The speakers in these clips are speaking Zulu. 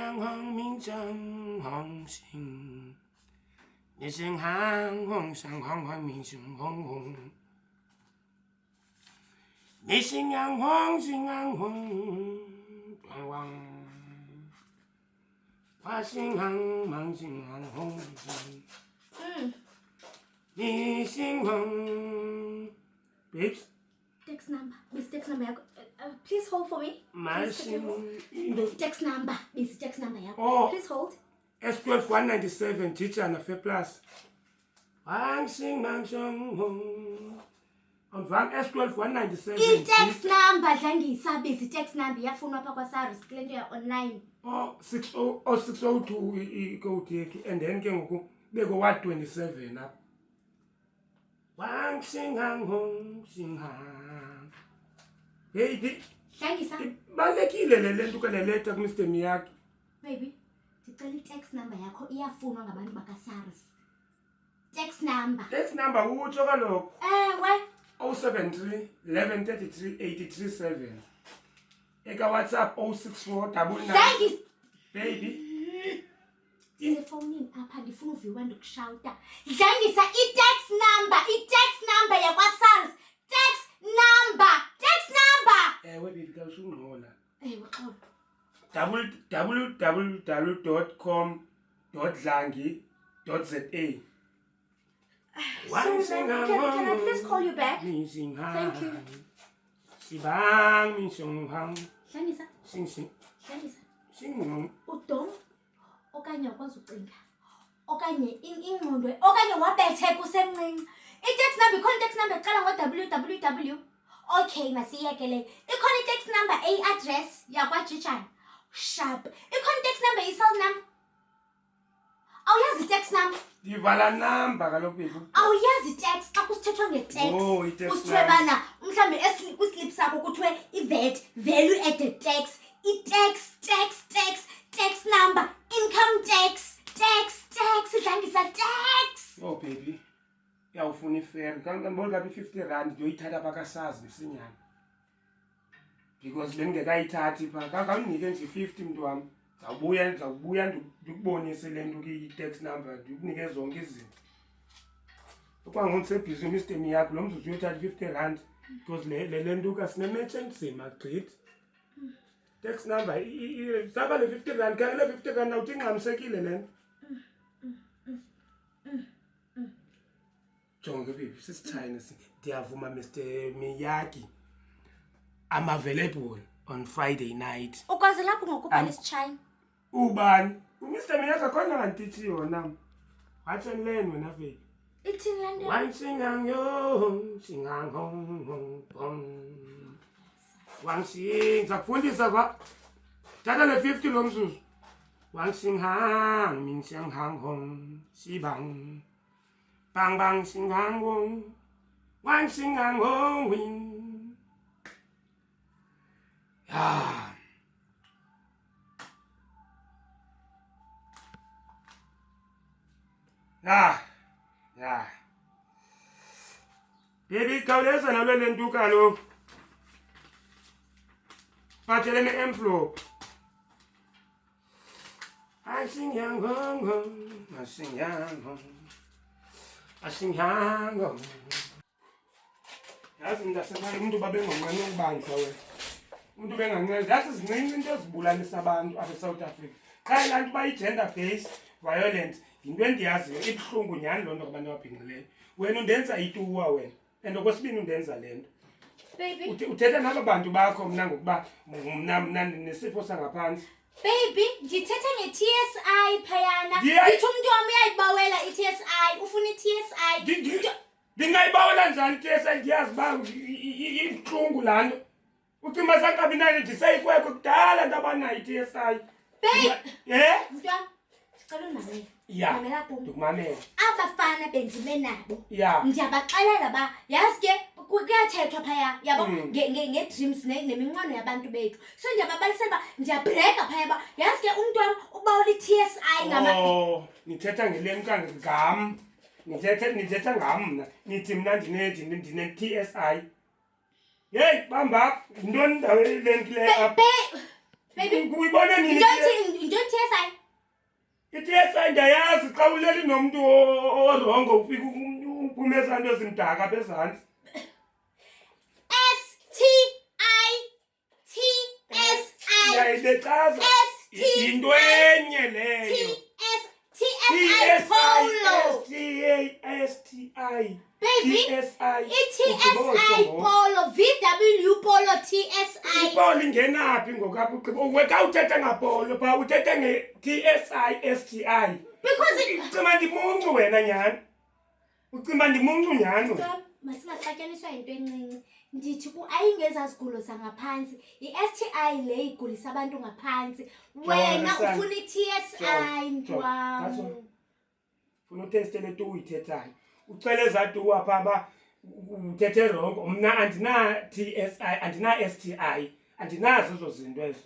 相红，命相红心。你心红红，相红红，命相红红。你心阳红，心阳红，端旺。花心阳，忙心阳红心。你心红 ，babes. Text number. Miss text number. Please hold for me. My Text number. Miss text number. Oh. Please hold. S12 197 teacher na Fair Plus. Wang sing mang song hong. On Wang S12 197. I-text number dlangisa busy text number yafunwa pha kwaSARS kule nto ya-online. Oh 602 i-code yethu and then ke ngoku beko wa 27 apha. Wang sing hang hong sing hang. Baby. Dlangisa. Balekile le nto ke le letter ku Mr Miyaki. Baby, ndicela i-text number yakho iyafunwa ngabantu bakaSARS. Text number. Text number utsho kaloku. Ewe. 073 1133 837. Eka WhatsApp 064 99. Baby. Sefowunini apha ndifuna uviwa ndikushawuta. Dlangisa i-text number yakwaSARS. Text number. Ewe baby kawusungqola. Ewe xolo. www.com.dlangi.za. So, can I please call you back? Thank you. Sibang min song hang. Dlangisa. Sing. Dlangisa. Udom okanye ukwazi ucinga okanye ingqondo okanye wabetheka usemncinci. I-text number ikhona i-text number eqala ngo-www. Okay, masiyekele. Ikhona i-text number eyi-address yakwaJijana. Sharp. Ikhona i-text number eyi-cell number. Awuyazi i-text number? Divala number kaloku baby. Awuyazi i-text xa kusithethwa nge-text. Oh, i-text kusithwe bana mhlawumbi kwislip sakho kuthiwe i-VAT, value added tax, text number, income tax, dlangisa tax. Oh baby. Uyawufuna ifare. Ngibona ngabe 50 rand ndiyoyithatha pha kaSARS msinyana. Because bengekayithathi pha. Kangaunike nje 50 mntu wami. Zawubuya ndikubonise le nto ki-text number ndikunike zonke izinto. Okwangoku ndisebhizi Mr Miyaki lo mzuzu uyothatha 50 rand because le nto kasinemerchant nzima gqithi. Text number saba le 50 rand kanti le 50 rand nawuthi ingxamisekile le nto. Jonge baby sisichina ndiyavuma Mr Miyaki. I'm available on Friday night. Ukwazi lapho ngokubhala isichina. Ubani? Mr Miyaki akhona ngantithi yona. Wathi nileni wena baby. Ithini le nto? Wang singang yo, singang hong hong. Wang sing sakufundisa kwa. Thatha le 50 lo mzuzu. Wang sing hang, min sing hang hong, si bang. Bang bang sing hang hong. Wang sing hang hong wing. Ya. Baby khawuleza nalo le nto kaloku. Phathele ne-envelope. I sing yang hong hong, I sing yang hong, I sing yang hong. Yazi mntasekhaya umuntu babengonqeni ukubanjwa wena. Umuntu benganqeni. Yazi zincinci into ezibulalisa abantu apha eSouth Africa. Xa laa nto bayi-gender based violence yinto endiyaziyo ibuhlungu nyhani loo nto kubantu ababhinqileyo. Wena undenza ituwa wena and okwesibini undenza le nto. Baby. Uthetha naba bantu bakho mna ngokuba mna nesifo sangaphantsi. Baby, ndithetha nge-TSI phayana. Ndiyayi- Ithi umntu wam uyayibawela i-TSI, ufuna i-TSI. Ndingayibawela njani TSI ndiyazi uba ibuhlungu laa nto. Ucima sankabi nayo ndiseyikwekho kudala nto abanayo i-TSI. Babe. Ye? Mntwana, ndicela unimamele. Ya. Mamela kum. Ndikumamele. Abafana bendime nabo. Ya. Ndiyabaxelela ba yazi ke kuyathethwa phaya yabo nge-dreams neminqweno yabantu bethu. So ndiyababalisela uba ndiyabhreka phaya ba yazi ke umntu wam ubawela i-TSI Oh, nithetha ngelemka ngam. Nithetha ngam mna. Nithi mna ndine-TSI. Hey, bamba, yintoni ndawo le nto le apha? Baby, Uyibone nini? into hayi ndiyayazi xa uleli nomntu orongo ufika uphume esanto ezimdaka apha ezantsi. STI Ndiyayilechaza yinto enye leyo. STI baby, i-TSI polo, VW polo TSI. Ipolo ingenaphi ngokapha ugqiba weka uthethe ngapolo pha uthethe nge-TSI STI Because ucima ndimuncu wena nyhani, ucima ndimuncu nyhani wena. Masingaxatyaniswa yinto encinci. Ndithi ayingeza zigulo zangaphantsi. I-STI le igulisa abantu ngaphantsi. Wena ufuna i-TSI mntwam. Funa uthestele tu uyithethayo. Ucele zatu apha uthethe rongo. Mna andina-TSI, andina-STI, andinazo ezo zinto ezo.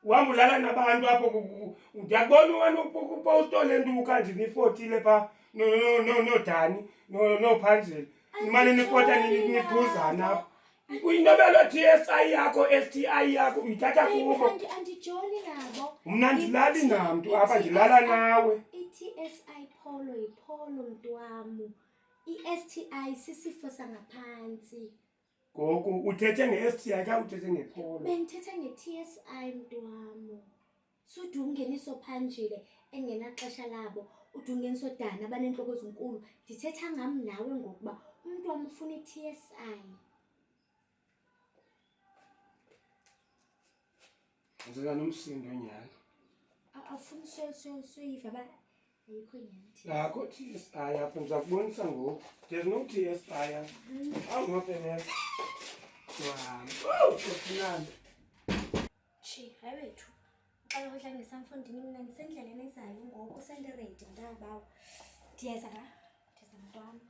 Uhamba ulala nabantu apho ndiyakubona umane uposto le ntuka ndinifotile pha noDani noPhanzile. Nimane nifota niphuzana apho. Uyinobelo TSI yakho, STI yakho uyithatha kubo. Andijoli nabo. Mna andilali namntu apha ndilala nawe. I-TSI polo yipolo mntwam. I-STI sisifo sangaphantsi. Ngoku uthethe nge-STI ka uthethe ngepolo. Bendithethe nge-TSI mntwam. Suthi ungeniso Phanjile engenaxesha labo, uthi ungeniso Dana abanentloko ezinkulu. Ndithetha ngam nawe ngokuba umntu wam ufuna i-TSI. Nzela nomsindo nyhani. Awufuni soyiva ba ayikho nyanti. Nakho TSI apho ndiza kubonisa ngoku. There's no TSI apha. Awungaphelele. Wow. Kufunani. Hayi wethu. Uqala ukuhlangisa mfondini mina ndisendleleni ezayo ngoku sendiredi ndabawo. Ndiyeza la. Ndiyeza mntwana.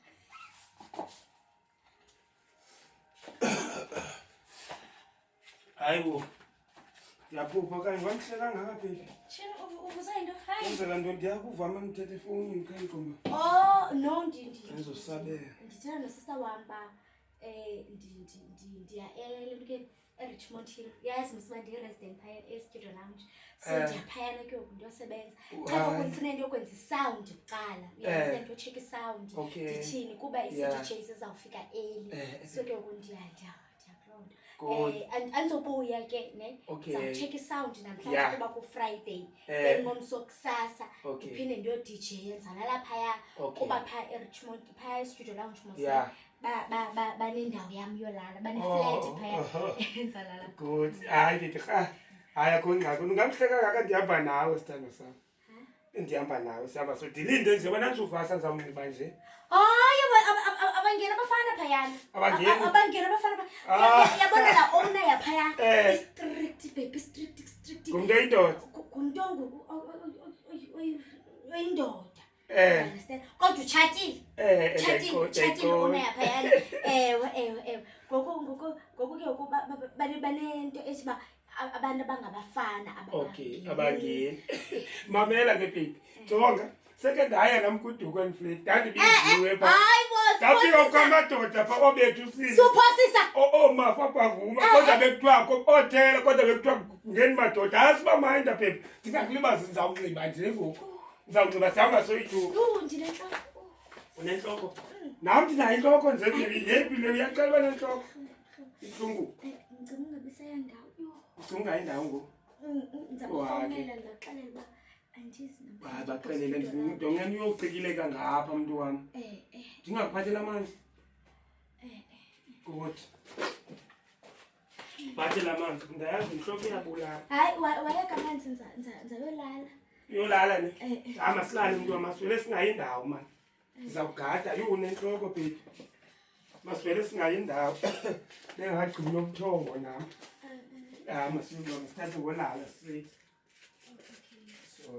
Hayibo. Ndiyaphupha okanye wandihleka ngaphi? Shina uvuza into? Hayi. Kwenzela nto ndiyakuva uma ndithethe efowunini kanye gqomo. Oh, no Ndizosabela. Ndithetha nosista wam ba ndiya eRichmond Hill. Yazi msiba ndiyi-resident phaya e-Studio Lounge. So ndiyaphayana ke ngoku ndiyosebenza. Xa kufuna into yokwenza isound kuqala. Uyazi into yocheck isound. Ndithini kuba i-CDJ sizawufika early. So ke ngoku ndiyakulonda. Andizobuya ke ne ndizawucheck isound namhlanje kuba ku-Friday. Ngomso kusasa ndiphinde ndiyo-DJ ndizalala phaya kuba phaya eRichmond phaya e-Studio Lounge mos banendawo yam yolala baneflat phaya ndizalala. Good. Hayi ndithi hayi akho ngxaki ungamhleka kaka ndihamba nawe sithando sam. Ndihamba nawe sihamba so ndilinde nje wena ndizuvasa ndizawunxiba nje. Hayi abangena abafana phayana. Abangena abafana. Yabona la owner yaphaya. Strict baby strict. Ngumntu oyindoda. Ngumntu oyindoda. Understand? Kodwa utshatile. Chatile owner yaphayana. Ewe. Ngoku ke ukuba banento esiba abantu abangabafana Okay, abangeni. Mamela ke baby. Jonga. Seke ndaya namkuduko enflate. Ndandibiziwe pha. Hayi boss. Ndafika kwamadoda pha obethu sisi. Suphosisa. Mafa kwavuma kodwa bekuthiwa othela kodwa bekuthiwa ngeni madoda asiba mind baby. Ndingakulibazi ndizawunxiba nje ngoku. Ndizawunxiba sihamba soyiduka. Ndinentloko. Unentloko? Nam ndinayo intloko nje yeyiphi uyacela uba nentloko. Ibuhlungu. Ngicela ungabisaya ndawo. Ucinga indawo ngoku? Ndizakufowunela ndaxelela uba andizi namhlanje. Hayi baxelele ndongena uyocikileka ngapha mntu wam. Ndingakuphathela amanzi? Good. Phathela amanzi ndayazi intloko iyabulala. Hayi wayeka amanzi ndizayolala. Uyolala ne? Hamba silale mntu wam maswele singayi indawo mani. Ndizawugada unentloko baby. Maswele singayi indawo. Ndengagcini nobuthongo nam. Masithathe ngolala straight. So